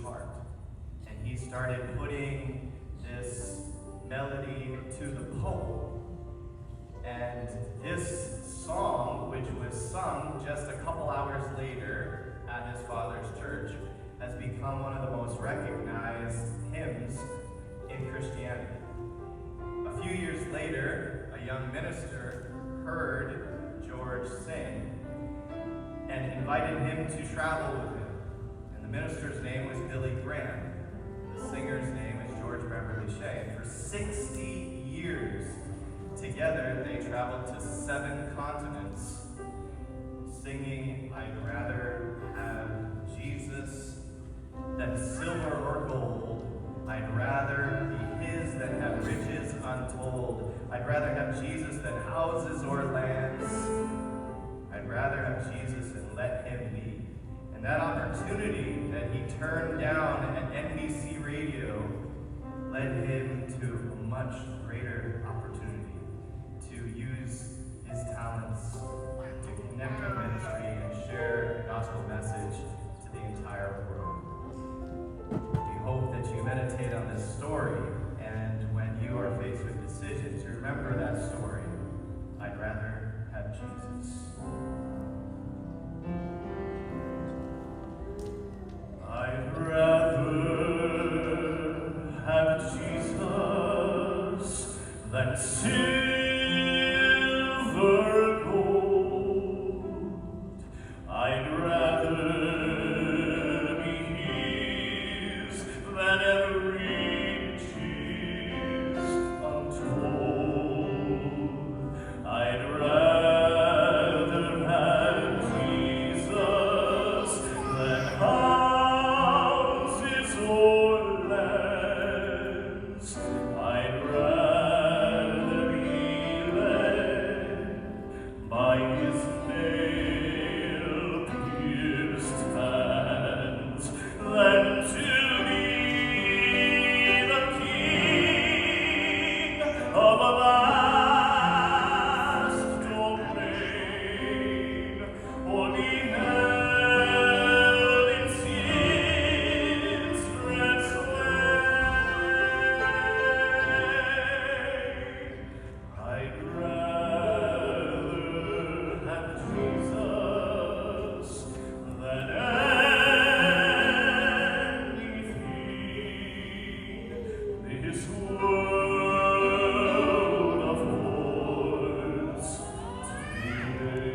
heart. And he started putting this melody to the poem. And this song, which was sung just a couple hours later at his father's church, has become one of the most recognized hymns in Christianity. A few years later, a young minister heard George sing and invited him to travel with him. And the minister's name was Billy Graham. The singer's name is George Beverly Shea. And for 60 years together, they traveled to 7 continents, singing, "I'd rather have Jesus than silver or gold. I'd rather be his than have riches untold. I'd rather have Jesus than houses or lands. I'd rather have Jesus and let him be." And that opportunity that he turned down at NBC Radio led him to a much greater opportunity to use his talents to connect our ministry and share the gospel message to the entire world. We hope that you meditate on this story, and when you are faced with decisions, remember that story. I'd rather have Jesus. I'd rather have Jesus than silver gold. I'd rather be his than have riches untold. I'd rather have Jesus than houses or lands. I'd rather be led by his nail-pierced hands than to be the king of a vast domain, or be held in sin's dread sway. I'd rather have Jesus than anything this world affords today.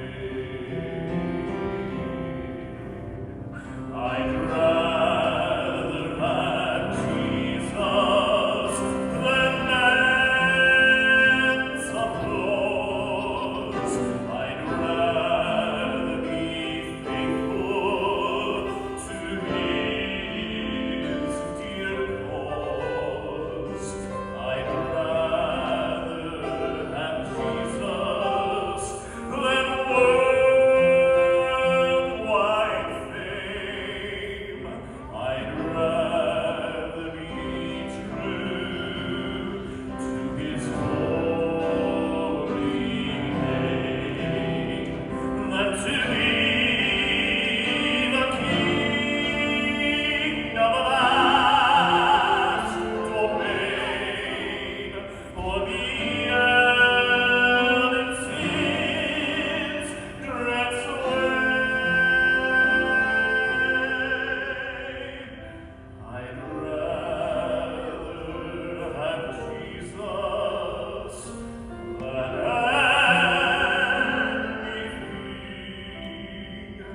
I'd rather have Jesus than man's applause. I'd rather be faithful to his dear cause. I'd rather have Jesus than worldwide fame. I'd rather be true to his holy name than to be the king of a vast domain, or be held in sin's dread sway. I'd rather have Jesus than anything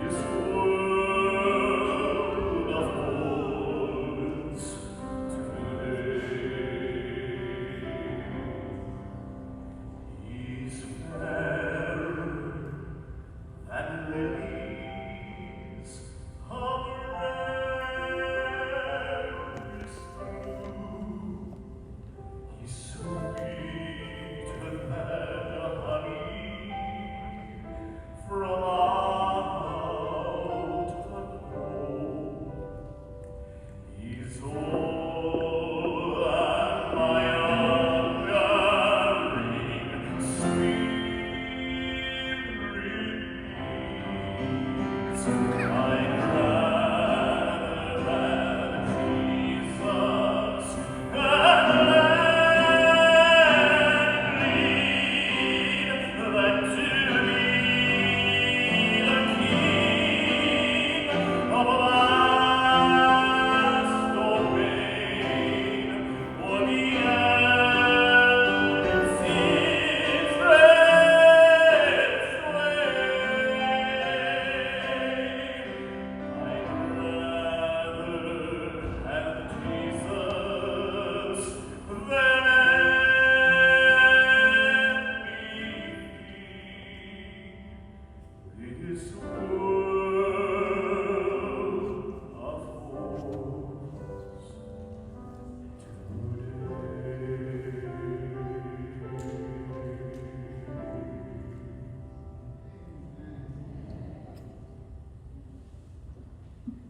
this world affords today. He's fairer than lilies of rarest hue. He's sweeter than honey from out the comb. He's all that my hungering spirit needs. I'd rather Jesús.